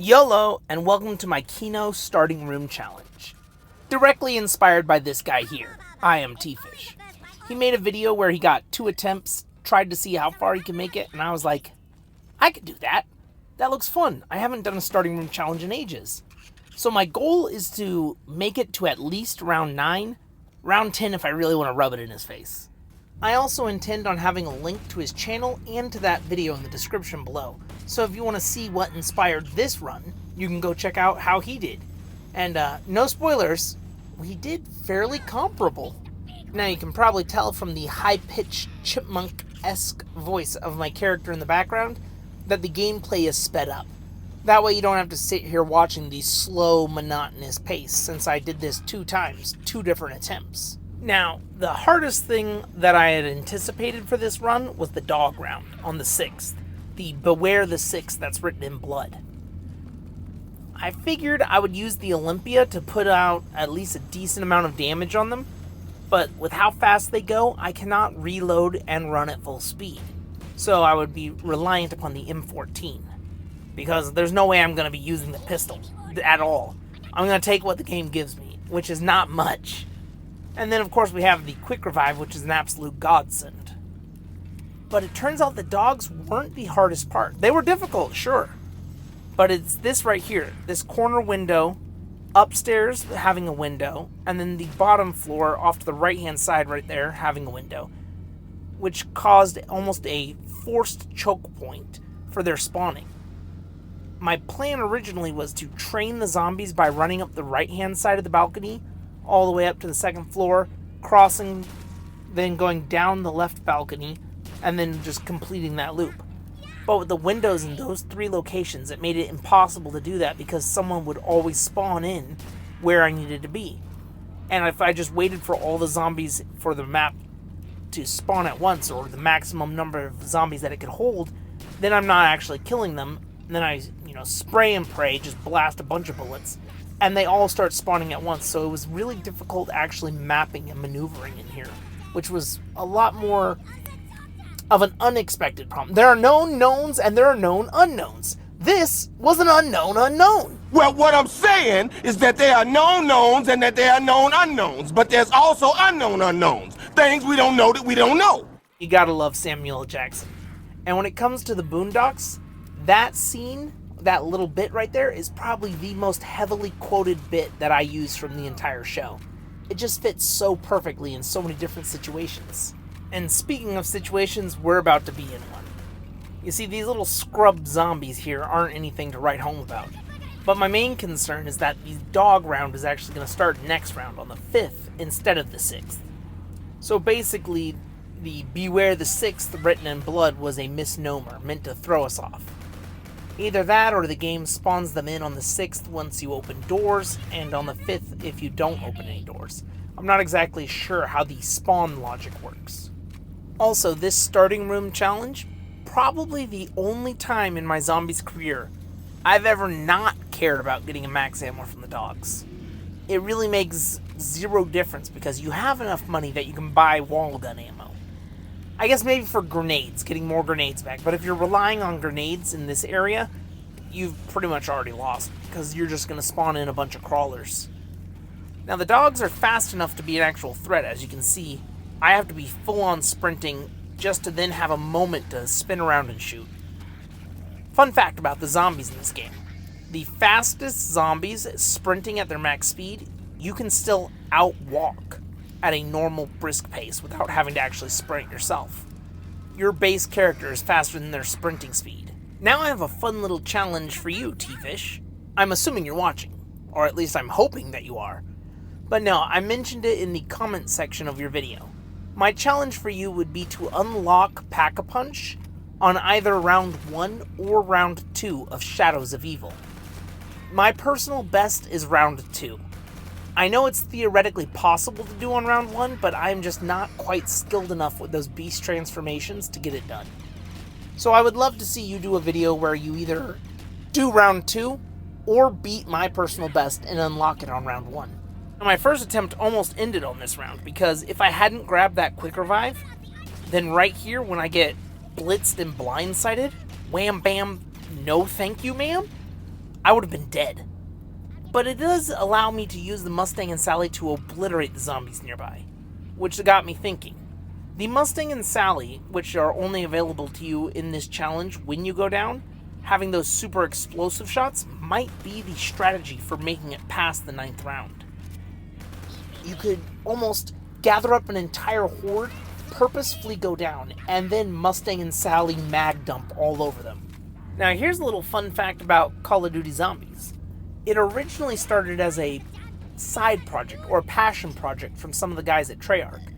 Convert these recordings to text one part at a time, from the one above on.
YOLO, and welcome to my Kino starting room challenge. Directly inspired by this guy here. I am Tfish. He made a video where he got 2 attempts, tried to see how far he could make it, and I was like, I could do that. That looks fun. I haven't done a starting room challenge in ages. So my goal is to make it to at least round 9, round 10 if I really want to rub it in his face. I also intend on having a link to his channel and to that video in the description below. So if you want to see what inspired this run, you can go check out how he did. And no spoilers, he did fairly comparable. Now you can probably tell from the high-pitched chipmunk-esque voice of my character in the background that the gameplay is sped up. That way you don't have to sit here watching the slow, monotonous pace, since I did this 2 times, 2 different attempts. Now, the hardest thing that I had anticipated for this run was the dog round on the 6th. The Beware the 6th that's written in blood. I figured I would use the Olympia to put out at least a decent amount of damage on them, but with how fast they go, I cannot reload and run at full speed. So I would be reliant upon the M14, because there's no way I'm going to be using the pistol at all. I'm going to take what the game gives me, which is not much. And then, of course, we have the quick revive, which is an absolute godsend. But it turns out the dogs weren't the hardest part. They were difficult, sure. But it's this right here, this corner window, upstairs having a window, and then the bottom floor off to the right-hand side right there having a window, which caused almost a forced choke point for their spawning. My plan originally was to train the zombies by running up the right-hand side of the balcony, all the way up to the 2nd floor, crossing, then going down the left balcony, and then just completing that loop. But with the windows in those 3 locations, it made it impossible to do that because someone would always spawn in where I needed to be. And if I just waited for all the zombies for the map to spawn at once, or the maximum number of zombies that it could hold, then I'm not actually killing them. And then I, spray and pray, just blast a bunch of bullets, and they all start spawning at once, so it was really difficult actually mapping and maneuvering in here, which was a lot more of an unexpected problem. There are known knowns and there are known unknowns. This was an unknown unknown. Well, what I'm saying is that there are known knowns and that there are known unknowns, but there's also unknown unknowns. Things we don't know that we don't know. You gotta love Samuel L. Jackson. And when it comes to the Boondocks, that scene, that little bit right there, is probably the most heavily quoted bit that I use from the entire show. It just fits so perfectly in so many different situations. And speaking of situations, we're about to be in one. You see, these little scrub zombies here aren't anything to write home about. But my main concern is that the dog round is actually going to start next round on the 5th instead of the 6th. So basically, the Beware the 6th written in blood was a misnomer meant to throw us off. Either that or the game spawns them in on the 6th once you open doors, and on the 5th if you don't open any doors. I'm not exactly sure how the spawn logic works. Also, this starting room challenge, probably the only time in my zombies career I've ever not cared about getting a max ammo from the dogs. It really makes 0 difference because you have enough money that you can buy wall gun ammo. I guess maybe for grenades, getting more grenades back, but if you're relying on grenades in this area, you've pretty much already lost because you're just going to spawn in a bunch of crawlers. Now the dogs are fast enough to be an actual threat. As you can see, I have to be full on sprinting just to then have a moment to spin around and shoot. Fun fact about the zombies in this game. The fastest zombies sprinting at their max speed, you can still outwalk at a normal brisk pace without having to actually sprint yourself. Your base character is faster than their sprinting speed. Now I have a fun little challenge for you, Tfish. I'm assuming you're watching, or at least I'm hoping that you are. But no, I mentioned it in the comment section of your video. My challenge for you would be to unlock Pack-a-Punch on either round 1 or round 2 of Shadows of Evil. My personal best is round 2. I know it's theoretically possible to do on round 1, but I'm just not quite skilled enough with those beast transformations to get it done. So I would love to see you do a video where you either do round 2 or beat my personal best and unlock it on round 1. Now, my first attempt almost ended on this round because if I hadn't grabbed that quick revive, then right here when I get blitzed and blindsided, wham bam, no thank you ma'am, I would have been dead. But it does allow me to use the Mustang and Sally to obliterate the zombies nearby, which got me thinking. The Mustang and Sally, which are only available to you in this challenge when you go down, having those super explosive shots might be the strategy for making it past the 9th round. You could almost gather up an entire horde, purposefully go down, and then Mustang and Sally mag dump all over them. Now here's a little fun fact about Call of Duty Zombies. It originally started as a side project or a passion project from some of the guys at Treyarch,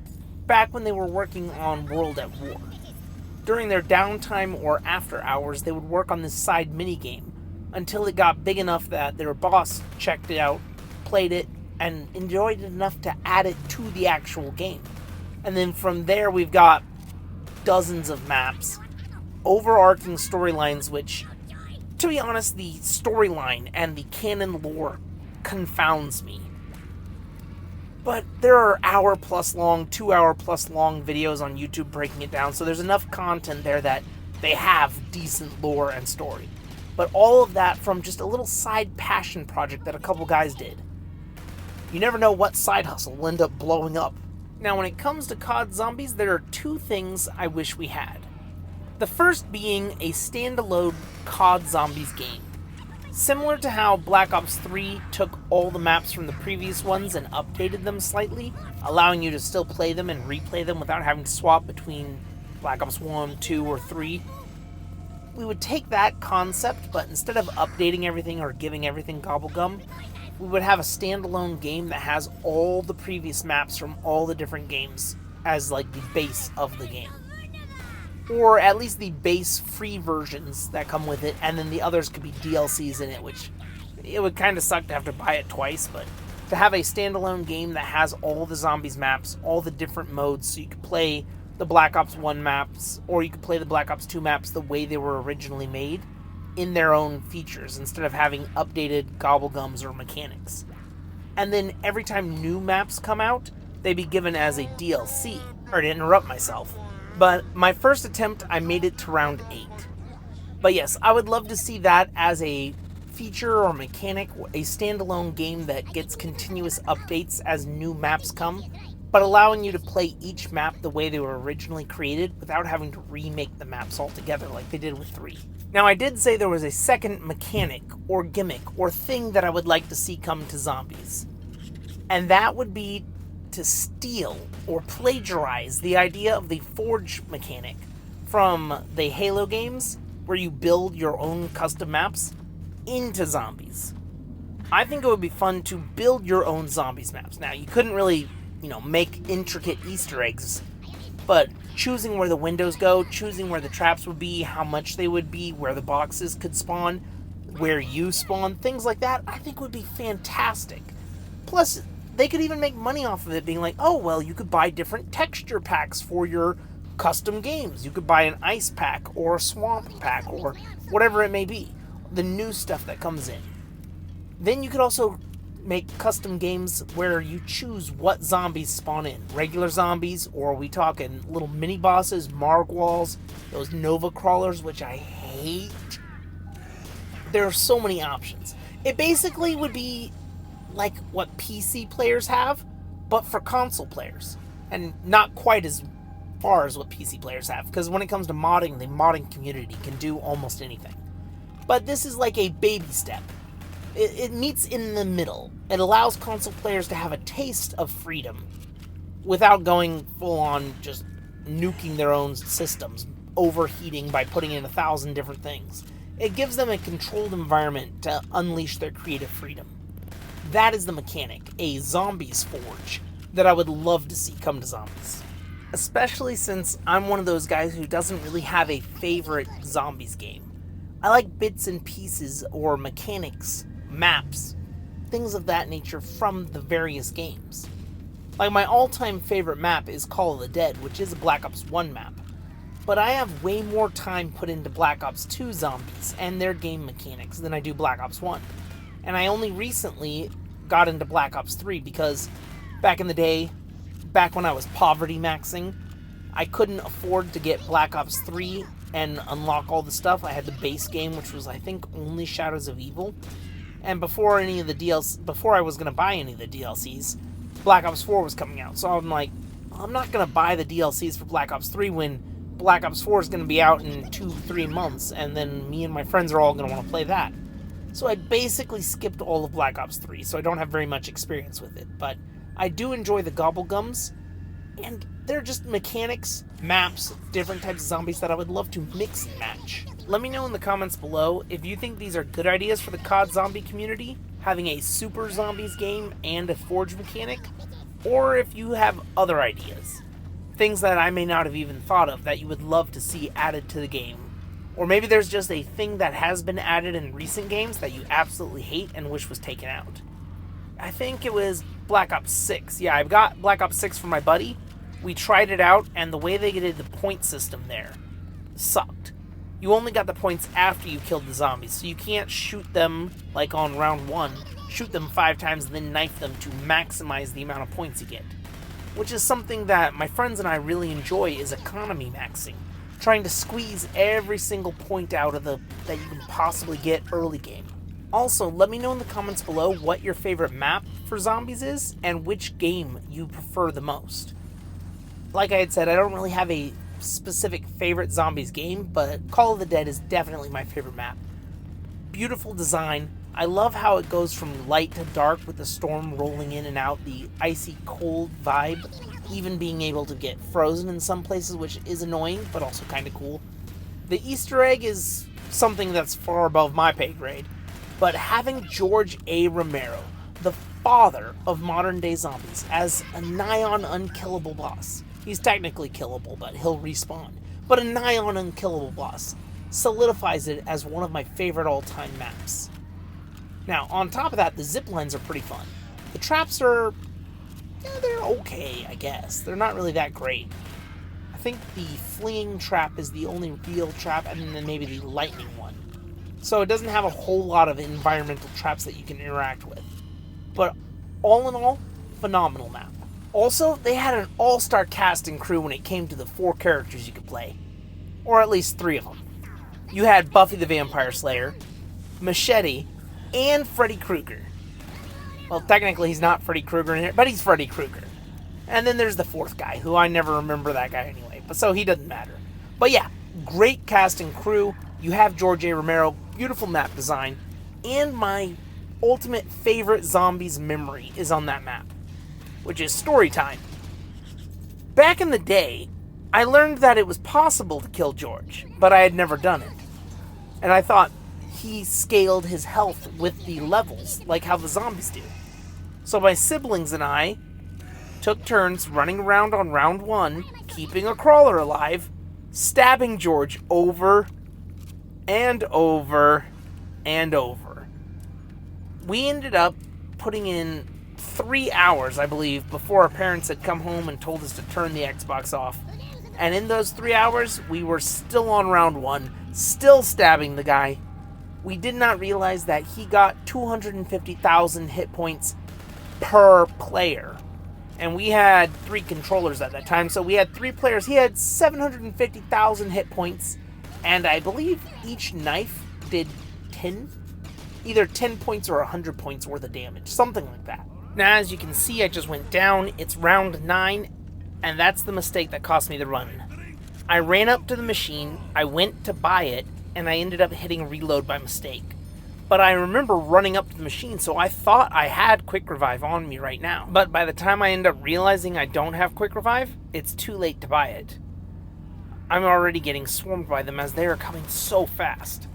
back when they were working on World at War. During their downtime or after hours, they would work on this side minigame until it got big enough that their boss checked it out, played it, and enjoyed it enough to add it to the actual game. And then from there, we've got dozens of maps, overarching storylines, which, to be honest, the storyline and the canon lore confounds me. But there are hour-plus long, 2-hour-plus long videos on YouTube breaking it down, so there's enough content there that they have decent lore and story. But all of that from just a little side passion project that a couple guys did. You never know what side hustle will end up blowing up. Now, when it comes to COD Zombies, there are two things I wish we had. The first being a standalone COD Zombies game. Similar to how Black Ops 3 took all the maps from the previous ones and updated them slightly, allowing you to still play them and replay them without having to swap between Black Ops 1, 2, or 3. We would take that concept, but instead of updating everything or giving everything gobblegum, we would have a standalone game that has all the previous maps from all the different games as like the base of the game. Or at least the base free versions that come with it, and then the others could be DLCs in it, which it would kind of suck to have to buy it twice, but to have a standalone game that has all the zombies maps, all the different modes, so you could play the Black Ops 1 maps, or you could play the Black Ops 2 maps the way they were originally made, in their own features, instead of having updated gobblegums or mechanics. And then every time new maps come out, they'd be given as a DLC, or to interrupt myself. But my first attempt, I made it to round 8. But yes, I would love to see that as a feature or mechanic, a standalone game that gets continuous updates as new maps come, but allowing you to play each map the way they were originally created without having to remake the maps altogether like they did with 3. Now, I did say there was a second mechanic or gimmick or thing that I would like to see come to Zombies. And that would be to steal or plagiarize the idea of the Forge mechanic from the Halo games, where you build your own custom maps, into Zombies. I think it would be fun to build your own Zombies maps. Now, you couldn't really, make intricate Easter eggs, but choosing where the windows go, choosing where the traps would be, how much they would be, where the boxes could spawn, where you spawn, things like that, I think would be fantastic. Plus, they could even make money off of it, being like, oh, well, you could buy different texture packs for your custom games. You could buy an ice pack or a swamp pack or whatever it may be. The new stuff that comes in. Then you could also make custom games where you choose what zombies spawn in. Regular zombies, or are we talking little mini bosses, Margwalls, those Nova crawlers, which I hate. There are so many options. It basically would be like what PC players have, but for console players. And not quite as far as what PC players have, because when it comes to modding, the modding community can do almost anything. But this is like a baby step. It meets in the middle. It allows console players to have a taste of freedom without going full on just nuking their own systems, overheating by putting in 1,000 different things. It gives them a controlled environment to unleash their creative freedom. That is the mechanic, a Zombies Forge, that I would love to see come to Zombies. Especially since I'm one of those guys who doesn't really have a favorite Zombies game. I like bits and pieces or mechanics, maps, things of that nature from the various games. Like my all-time favorite map is Call of the Dead, which is a Black Ops 1 map. But I have way more time put into Black Ops 2 Zombies and their game mechanics than I do Black Ops 1. And I only recently got into Black Ops 3 because back in the day, back when I was poverty maxing, I couldn't afford to get Black Ops 3 and unlock all the stuff. I had the base game, which was, I think, only Shadows of Evil. And before any of the DLC, before I was going to buy any of the DLCs, Black Ops 4 was coming out. So I'm like, I'm not going to buy the DLCs for Black Ops 3 when Black Ops 4 is going to be out in 2-3 months, and then me and my friends are all going to want to play that. So I basically skipped all of Black Ops 3, so I don't have very much experience with it. But I do enjoy the Gobblegums, and they're just mechanics, maps, different types of zombies that I would love to mix and match. Let me know in the comments below if you think these are good ideas for the COD zombie community, having a super zombies game and a forge mechanic, or if you have other ideas. Things that I may not have even thought of that you would love to see added to the game. Or maybe there's just a thing that has been added in recent games that you absolutely hate and wish was taken out. I think it was Black Ops 6. Yeah, I've got Black Ops 6 for my buddy. We tried it out, and the way they did the point system there sucked. You only got the points after you killed the zombies, so you can't shoot them like on round 1, shoot them 5 times and then knife them to maximize the amount of points you get. Which is something that my friends and I really enjoy, is economy maxing. Trying to squeeze every single point out of that you can possibly get early game. Also, let me know in the comments below what your favorite map for zombies is, and which game you prefer the most. Like I had said, I don't really have a specific favorite zombies game, but Call of the Dead is definitely my favorite map. Beautiful design. I love how it goes from light to dark with the storm rolling in and out, the icy cold vibe, even being able to get frozen in some places, which is annoying, but also kind of cool. The Easter egg is something that's far above my pay grade, but having George A. Romero, the father of modern day zombies, as a nigh-on unkillable boss. He's technically killable, but he'll respawn. But a nigh-on unkillable boss solidifies it as one of my favorite all-time maps. Now, on top of that, the zip lines are pretty fun. The traps are, they're okay, I guess. They're not really that great. I think the fleeing trap is the only real trap, and then maybe the lightning one. So it doesn't have a whole lot of environmental traps that you can interact with. But all in all, phenomenal map. Also, they had an all-star cast and crew when it came to the 4 characters you could play. Or at least 3 of them. You had Buffy the Vampire Slayer, Machete, and Freddy Krueger. Well, technically he's not Freddy Krueger in here, but he's Freddy Krueger. And then there's the 4th guy, who I never remember that guy anyway, but so he doesn't matter. But yeah, great cast and crew. You have George A. Romero, beautiful map design, and my ultimate favorite zombies memory is on that map, which is story time. Back in the day, I learned that it was possible to kill George, but I had never done it. And I thought he scaled his health with the levels, like how the zombies do. So my siblings and I took turns running around on round 1, keeping a crawler alive, stabbing George over and over and over. We ended up putting in 3 hours, I believe, before our parents had come home and told us to turn the Xbox off. And in those 3 hours, we were still on round 1, still stabbing the guy. We did not realize that he got 250,000 hit points per player. And we had 3 controllers at that time, so we had 3 players. He had 750,000 hit points, and I believe each knife did either 10 points or 100 points worth of damage, something like that. Now, as you can see, I just went down. It's round 9, and that's the mistake that cost me the run. I ran up to the machine, I went to buy it, and I ended up hitting reload by mistake. But I remember running up to the machine, so I thought I had Quick Revive on me right now. But by the time I end up realizing I don't have Quick Revive, it's too late to buy it. I'm already getting swarmed by them as they are coming so fast.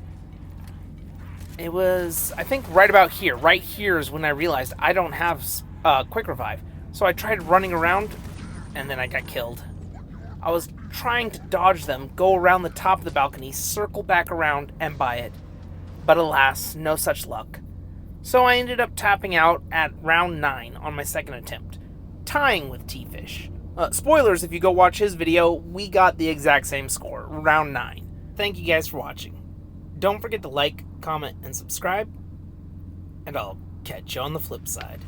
It was, I think, right about here. Right here is when I realized I don't have Quick Revive. So I tried running around, and then I got killed. I was trying to dodge them, go around the top of the balcony, circle back around, and buy it. But alas, no such luck. So I ended up tapping out at round 9 on my second attempt, tying with Tfish. Spoilers, if you go watch his video, we got the exact same score, round 9. Thank you guys for watching. Don't forget to like, comment, and subscribe, and I'll catch you on the flip side.